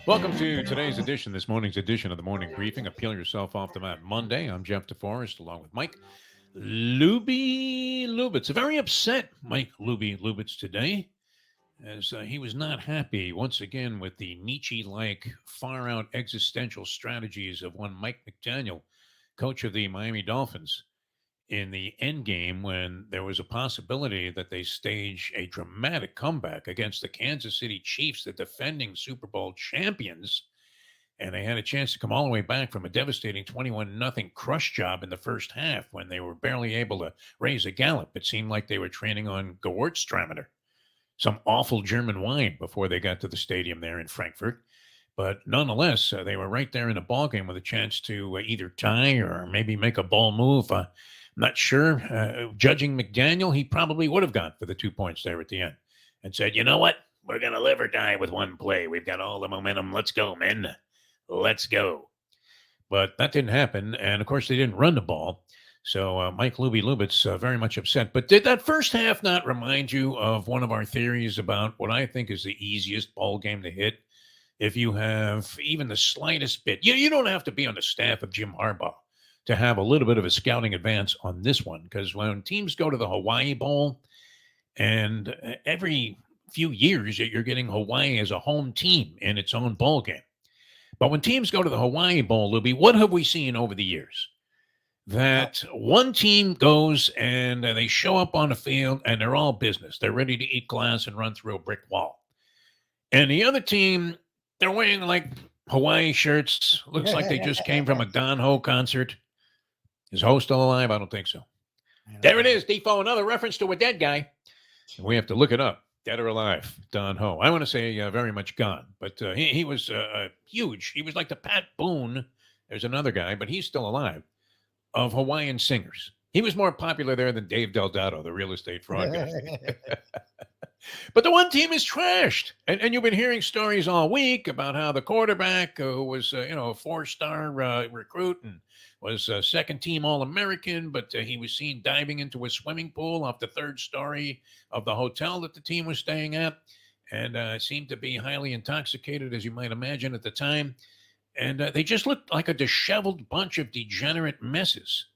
Welcome to this morning's edition of the Morning Briefing. Appeal yourself off the mat Monday. I'm Jeff DeForest along with Mike Lubie Lubitz. Very upset Mike Lubie Lubitz today as he was not happy once again with the Nietzsche-like far-out existential strategies of one Mike McDaniel, coach of the Miami Dolphins, in the end game when there was a possibility that they stage a dramatic comeback against the Kansas City Chiefs, the defending Super Bowl champions. And they had a chance to come all the way back from a devastating 21-0 crush job in the first half when they were barely able to raise a gallop. It seemed like they were training on Gewürztraminer, some awful German wine, before they got to the stadium there in Frankfurt. But nonetheless, they were right there in the ballgame with a chance to either tie or maybe make a ball move. I'm not sure. Judging McDaniel, he probably would have gone for the 2 points there at the end and said, you know what? We're going to live or die with one play. We've got all the momentum. Let's go, men. Let's go. But that didn't happen. And, of course, they didn't run the ball. So Mike Lubie Lubitz very much upset. But did that first half not remind you of one of our theories about what I think is the easiest ball game to hit? If you have even the slightest bit, you don't have to be on the staff of Jim Harbaugh to have a little bit of a scouting advance on this one. Because when teams go to the Hawaii Bowl, and every few years you're getting Hawaii as a home team in its own bowl game. But when teams go to the Hawaii Bowl, Lubie, what have we seen over the years? That one team goes and they show up on the field and they're all business. They're ready to eat glass and run through a brick wall. And the other team, they're wearing like Hawaii shirts. Looks like they just came from a Don Ho concert. Is Ho still alive? I don't think so. There it is, Defo, another reference to a dead guy. We have to look it up. Dead or alive, Don Ho. I want to say very much gone, but he was huge. He was like the Pat Boone. There's another guy, but he's still alive, of Hawaiian singers. He was more popular there than Dave Delgado, the real estate fraud guy. But the one team is trashed. And you've been hearing stories all week about how the quarterback, who was a four-star recruit and was second-team All-American, but he was seen diving into a swimming pool off the third story of the hotel that the team was staying at, and seemed to be highly intoxicated, as you might imagine, at the time. And they just looked like a disheveled bunch of degenerate messes.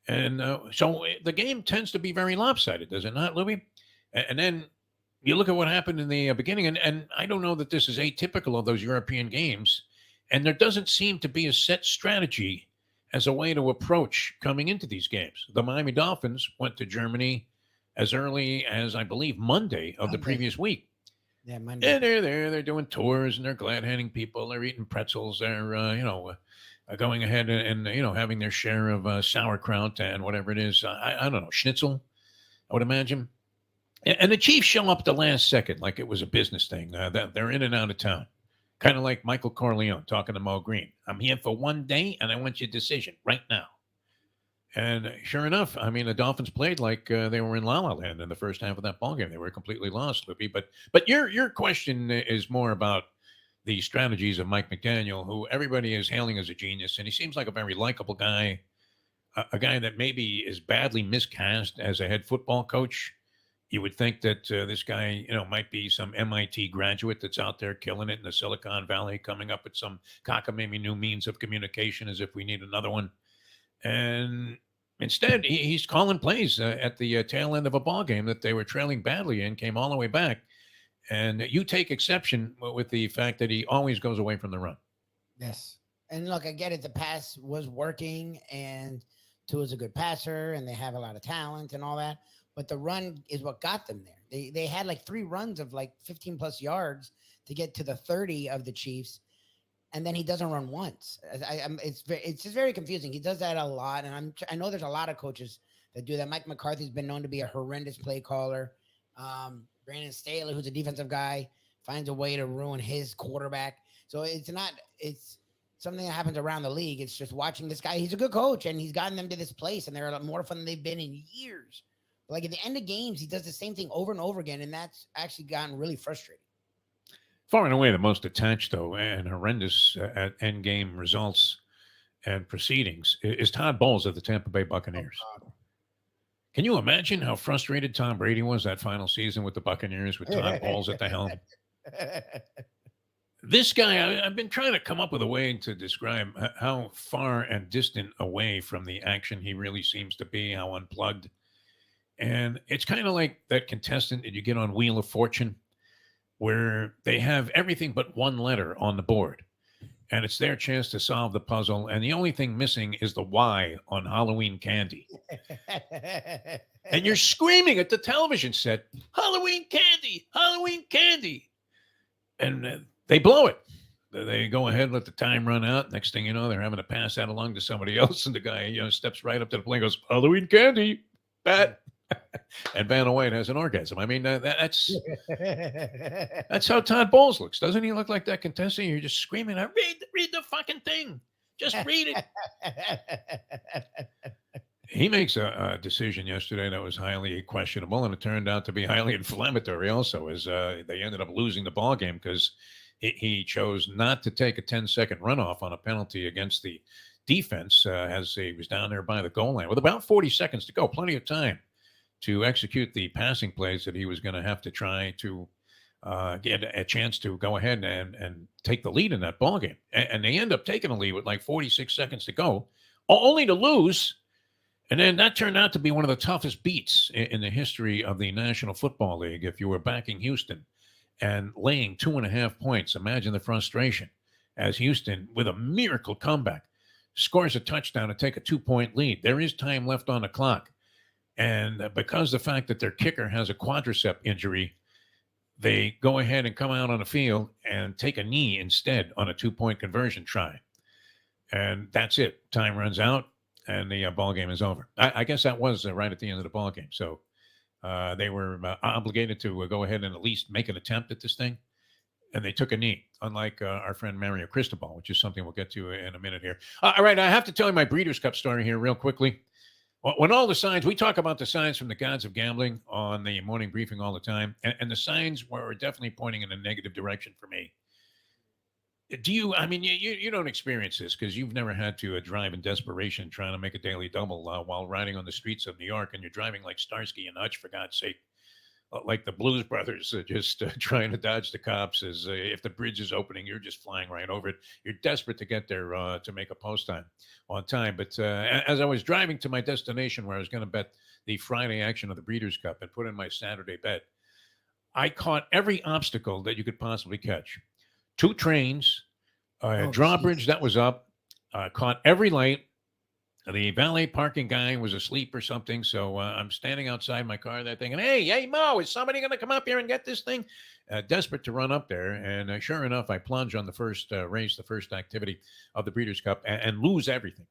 And so the game tends to be very lopsided, does it not, Louie? And then you look at what happened in the beginning, and I don't know that this is atypical of those European games, and there doesn't seem to be a set strategy as a way to approach coming into these games. The Miami Dolphins went to Germany as early as, I believe, Monday of the previous week. Yeah, Monday. And they're there, they're doing tours, and they're glad-handing people, they're eating pretzels, they're, going ahead and having their share of sauerkraut and whatever it is. I don't know, schnitzel, I would imagine. And the Chiefs show up at the last second like it was a business thing. They're in and out of town. Kind of like Michael Corleone talking to Mo Green. I'm here for one day, and I want your decision right now. And sure enough, I mean, the Dolphins played like they were in La La Land in the first half of that ballgame. They were completely lost, Loopy. But your question is more about the strategies of Mike McDaniel, who everybody is hailing as a genius, and he seems like a very likable guy, a guy that maybe is badly miscast as a head football coach. You would think that this guy, might be some MIT graduate that's out there killing it in the Silicon Valley, coming up with some cockamamie new means of communication as if we need another one. And instead, he's calling plays at the tail end of a ball game that they were trailing badly in, came all the way back. And you take exception with the fact that he always goes away from the run. Yes. And look, I get it. The pass was working, and Tua's a good passer, and they have a lot of talent and all that. But the run is what got them there. They had like 3 runs of like 15 plus yards to get to the 30 of the Chiefs, and then he doesn't run once. It's just very confusing. He does that a lot, and I know there's a lot of coaches that do that. Mike McCarthy's been known to be a horrendous play caller. Brandon Staley, who's a defensive guy, finds a way to ruin his quarterback. So it's something that happens around the league. It's just watching this guy. He's a good coach, and he's gotten them to this place, and they're a lot more fun than they've been in years. Like at the end of games, he does the same thing over and over again, and that's actually gotten really frustrating. Far and away the most attached, though, and horrendous at end game results and proceedings is Todd Bowles of the Tampa Bay Buccaneers. Oh, Can you imagine how frustrated Tom Brady was that final season with the Buccaneers with Todd Bowles at the helm? This guy, I've been trying to come up with a way to describe how far and distant away from the action he really seems to be, how unplugged. And it's kind of like that contestant that you get on Wheel of Fortune, where they have everything but one letter on the board. And it's their chance to solve the puzzle. And the only thing missing is the Y on Halloween candy. And you're screaming at the television set, Halloween candy, Halloween candy. And they blow it. They go ahead, let the time run out. Next thing you know, they're having to pass that along to somebody else. And the guy, steps right up to the plate and goes, Halloween candy, bat. And Vanna White has an orgasm. I mean, that's how Todd Bowles looks. Doesn't he look like that contestant? You're just screaming, read the fucking thing. Just read it. He makes a decision yesterday that was highly questionable, and it turned out to be highly inflammatory also, as they ended up losing the ball game because he chose not to take a 10-second runoff on a penalty against the defense as he was down there by the goal line with about 40 seconds to go, plenty of time to execute the passing plays that he was going to have to try to get a chance to go ahead and take the lead in that ball game. And they end up taking a lead with like 46 seconds to go, only to lose. And then that turned out to be one of the toughest beats in the history of the National Football League. If you were backing Houston and laying 2.5 points, imagine the frustration as Houston, with a miracle comeback, scores a touchdown to take a 2-point lead. There is time left on the clock. And because the fact that their kicker has a quadricep injury, they go ahead and come out on the field and take a knee instead on a 2-point conversion try. And that's it. Time runs out. And the ball game is over. I guess that was right at the end of the ball game. So they were obligated to go ahead and at least make an attempt at this thing. And they took a knee, unlike our friend Mario Cristobal, which is something we'll get to in a minute here. All right, I have to tell you my Breeders' Cup story here real quickly. When all the signs, we talk about the signs from the gods of gambling on the morning briefing all the time. And the signs were definitely pointing in a negative direction for me. Do you, I mean, you don't experience this because you've never had to drive in desperation trying to make a daily double while riding on the streets of New York, and you're driving like Starsky and Hutch, for God's sake, like the Blues Brothers, just trying to dodge the cops. As if the bridge is opening, you're just flying right over it. You're desperate to get there to make a post time on time. But as I was driving to my destination where I was going to bet the Friday action of the Breeders' Cup and put in my Saturday bet, I caught every obstacle that you could possibly catch. 2 trains, drawbridge that was up, caught every light. The valet parking guy was asleep or something. So I'm standing outside my car there thinking, hey, Mo, is somebody going to come up here and get this thing? Desperate to run up there. And sure enough, I plunge on the first race, the first activity of the Breeders' Cup and lose everything.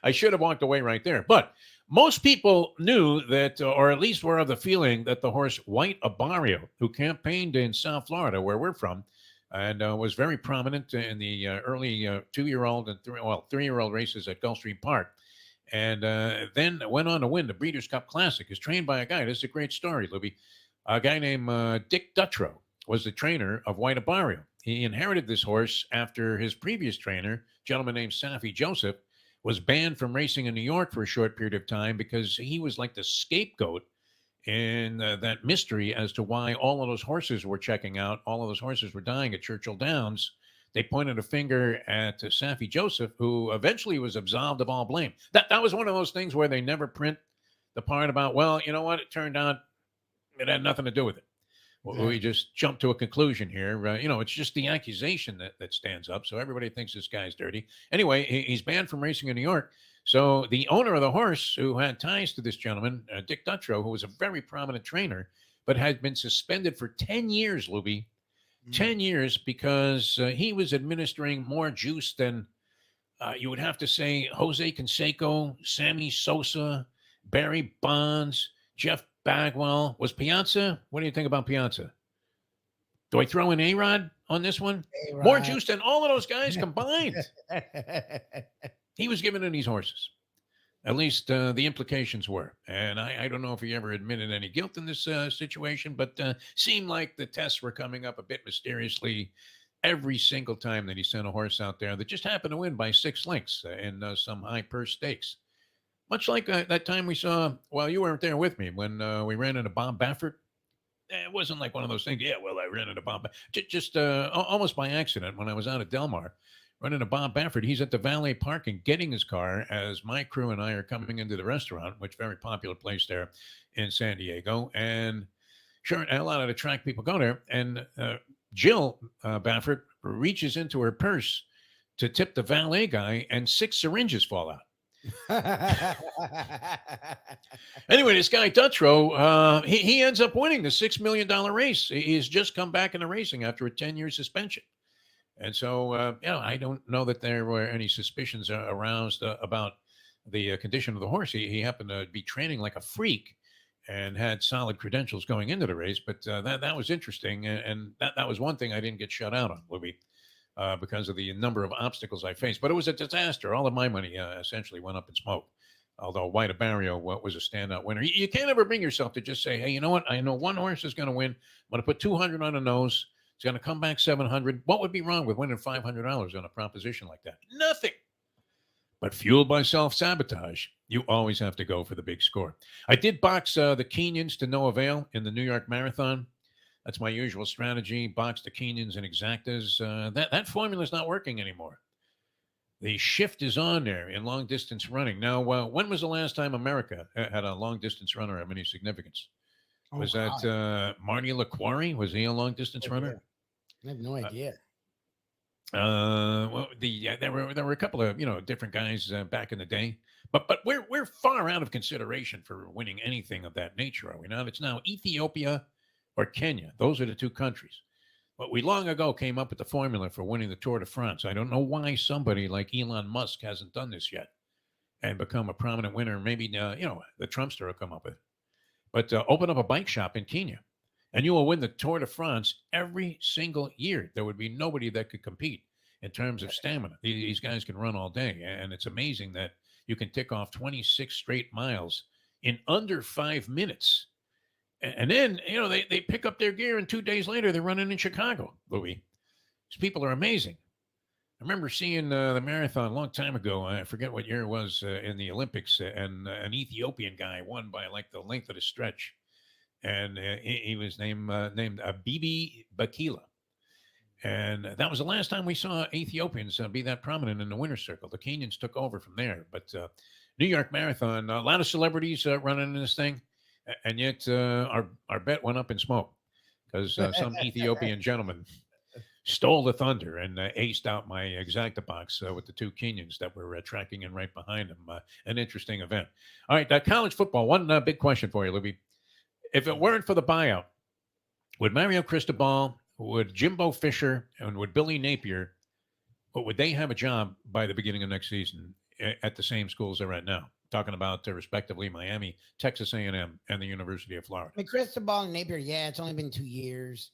I should have walked away right there. But most people knew that, or at least were of the feeling that the horse White Abarrio, who campaigned in South Florida, where we're from, and was very prominent in the early 2-year-old and 3-year-old races at Gulfstream Park. And then went on to win the Breeders' Cup Classic. Is trained by a guy. This is a great story, Lubie. A guy named Dick Dutrow was the trainer of White Abarrio. He inherited this horse after his previous trainer, a gentleman named Safi Joseph, was banned from racing in New York for a short period of time because he was like the scapegoat in that mystery as to why all of those horses were checking out. All of those horses were dying at Churchill Downs. They pointed a finger at Safi Joseph, who eventually was absolved of all blame. That was one of those things where they never print the part about, well, you know what? It turned out it had nothing to do with it. Well, we just jumped to a conclusion here. It's just the accusation that stands up. So everybody thinks this guy's dirty. Anyway, he's banned from racing in New York. So the owner of the horse, who had ties to this gentleman, Dick Dutrow, who was a very prominent trainer, but had been suspended for 10 years, Lubie, 10 years, because he was administering more juice than you would have to say Jose Canseco, Sammy Sosa, Barry Bonds, Jeff Bagwell. Was Piazza? What do you think about Piazza? Do I throw in A-Rod on this one? A-Rod. More juice than all of those guys combined. He was given to these horses. At least the implications were. And I don't know if he ever admitted any guilt in this situation, but seemed like the tests were coming up a bit mysteriously every single time that he sent a horse out there that just happened to win by 6 lengths in some high purse stakes. Much like that time we saw, well, you weren't there with me, when we ran into Bob Baffert. It wasn't like one of those things, yeah, well, I ran into Bob, just almost by accident when I was out at Del Mar. Run into Bob Baffert. He's at the valet parking getting his car as my crew and I are coming into the restaurant, which very popular place there in San Diego. And sure, a lot of the track people go there. And Jill Baffert reaches into her purse to tip the valet guy, and 6 syringes fall out. Anyway, this guy Dutrow, he ends up winning the $6 million race. He's just come back into racing after a 10-year suspension. And so, I don't know that there were any suspicions aroused about the condition of the horse. He happened to be training like a freak and had solid credentials going into the race. But that was interesting. And that was one thing I didn't get shut out on, Louis, because of the number of obstacles I faced. But it was a disaster. All of my money essentially went up in smoke. Although White Barrio was a standout winner. You can't ever bring yourself to just say, hey, you know what? I know one horse is going to win. I'm going to put 200 on the nose. It's going to come back 700. What would be wrong with winning $500 on a proposition like that? Nothing. But fueled by self-sabotage, you always have to go for the big score. I did box the Kenyans to no avail in the New York Marathon. That's my usual strategy. Box the Kenyans and exactas. That formula is not working anymore. The shift is on there in long-distance running. Now, when was the last time America had a long-distance runner of any significance? Was that Marty LaQuarrie? Was he a long-distance runner? I have no idea. There were a couple of different guys back in the day, but we're far out of consideration for winning anything of that nature, are we not? It's now Ethiopia or Kenya. Those are the two countries. But we long ago came up with the formula for winning the Tour de France. I don't know why somebody like Elon Musk hasn't done this yet and become a prominent winner. Maybe the Trumpster will come up with it. But open up a bike shop in Kenya, and you will win the Tour de France every single year. There would be nobody that could compete in terms of stamina. These guys can run all day, and it's amazing that you can tick off 26 straight miles in under 5 minutes. And then, they pick up their gear, and 2 days later, they're running in Chicago, Louis. These people are amazing. I remember seeing the marathon a long time ago. I forget what year it was in the Olympics, and an Ethiopian guy won by like the length of the stretch. And he was named Bibi Bakila. And that was the last time we saw Ethiopians be that prominent in the winner's circle. The Kenyans took over from there. But New York Marathon, a lot of celebrities running in this thing. And yet our bet went up in smoke because some Ethiopian gentleman stole the thunder and aced out my exacta box with the 2 Kenyans that were tracking in right behind him. An interesting event. All right, college football. One big question for you, Libby. If it weren't for the buyout, would Mario Cristobal, would Jimbo Fisher, and would Billy Napier, would they have a job by the beginning of next season at the same schools they're at now? Talking about respectively Miami, Texas A&M, and the University of Florida. I mean, Cristobal and Napier, it's only been 2 years,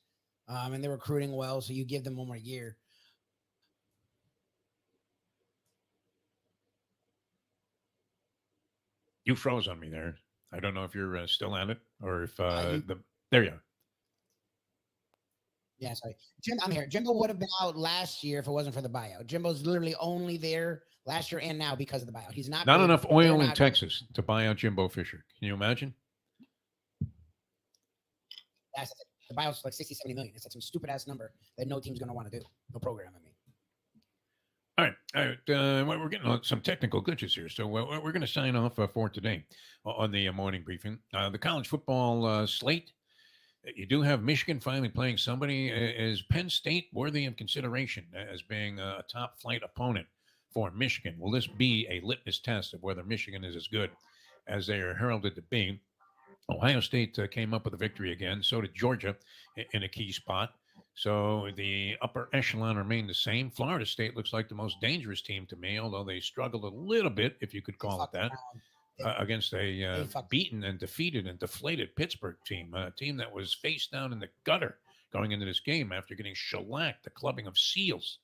and they're recruiting well, so you give them one more year. You froze on me there. I don't know if you're still at it or if there you are. Yeah, sorry. I'm here. Jimbo would have been out last year if it wasn't for the buyout. Jimbo's literally only there last year and now because of the buyout. He's not enough oil in Texas to buy out Jimbo Fisher. Can you imagine? The buyout's like 60, 70 million. It's like some stupid ass number that no team's going to want to do. No program, I mean. All right. We're getting some technical glitches here. So we're going to sign off for today on the morning briefing. The college football slate. You do have Michigan finally playing somebody. Is Penn State worthy of consideration as being a top flight opponent for Michigan? Will this be a litmus test of whether Michigan is as good as they are heralded to be? Ohio State came up with a victory again. So did Georgia in a key spot. So the upper echelon remained the same. Florida State looks like the most dangerous team to me, although they struggled a little bit, if you could call it that, against a beaten and defeated and deflated Pittsburgh team, a team that was face down in the gutter going into this game after getting shellacked, the clubbing of Seals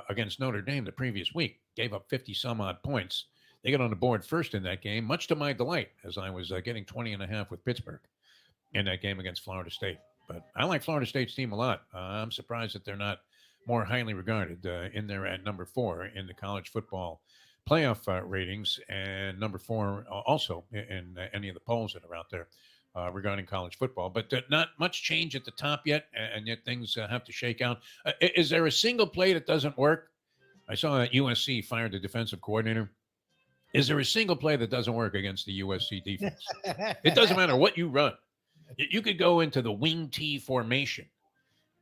against Notre Dame the previous week. Gave up 50-some-odd points. They got on the board first in that game, much to my delight, as I was getting 20.5 with Pittsburgh in that game against Florida State. But I like Florida State's team a lot. I'm surprised that they're not more highly regarded in there at number 4 in the college football playoff ratings, and number 4 also in any of the polls that are out there regarding college football, but not much change at the top yet, and yet things have to shake out. Is there a single play that doesn't work? I saw that USC fired the defensive coordinator. Is there a single play that doesn't work against the USC defense? It doesn't matter what you run. You could go into the wing T formation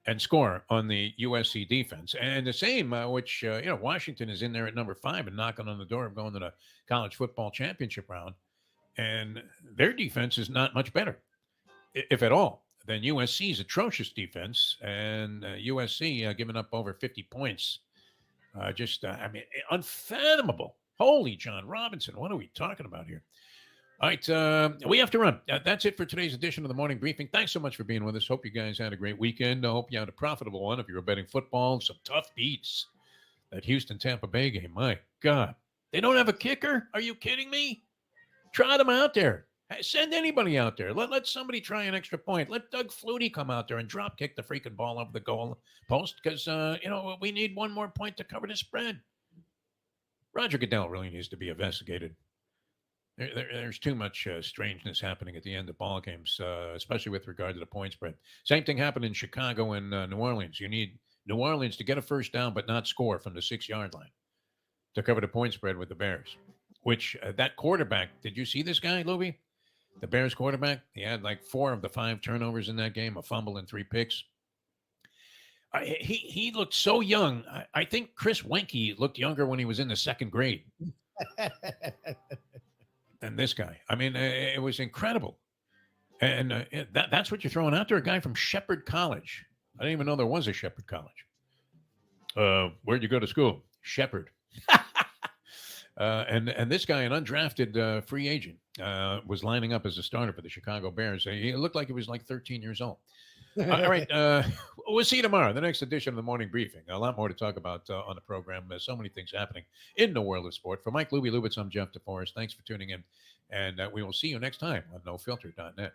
and score on the USC defense. And the same, which, Washington is in there at number 5 and knocking on the door of going to the college football championship round. And their defense is not much better, if at all, than USC's atrocious defense. And USC giving up over 50 points. Unfathomable. Holy John Robinson. What are we talking about here? All right, we have to run. That's it for today's edition of the Morning Briefing. Thanks so much for being with us. Hope you guys had a great weekend. I hope you had a profitable one if you were betting football. Some tough beats. That Houston-Tampa Bay game, my God. They don't have a kicker? Are you kidding me? Trot them out there. Send anybody out there. Let somebody try an extra point. Let Doug Flutie come out there and drop kick the freaking ball over the goal post because, we need one more point to cover the spread. Roger Goodell really needs to be investigated. There's too much strangeness happening at the end of ball games, especially with regard to the point spread. Same thing happened in Chicago and New Orleans. You need New Orleans to get a first down but not score from the 6-yard line to cover the point spread with the Bears, which that quarterback, did you see this guy, Lubie? The Bears quarterback, he had like 4 of the 5 turnovers in that game, a fumble and 3 picks. He looked so young. I think Chris Wenke looked younger when he was in the 2nd grade than this guy. I mean, it was incredible. And that's what you're throwing out there, a guy from Shepherd College. I didn't even know there was a Shepherd College. Where'd you go to school? Shepherd. And this guy, an undrafted free agent, was lining up as a starter for the Chicago Bears. He looked like he was like 13 years old. All right. We'll see you tomorrow, the next edition of the Morning Briefing. A lot more to talk about on the program. So many things happening in the world of sport. For Mike Lubie Lubitz, I'm Jeff DeForest. Thanks for tuning in. And we will see you next time on NoFilter.net.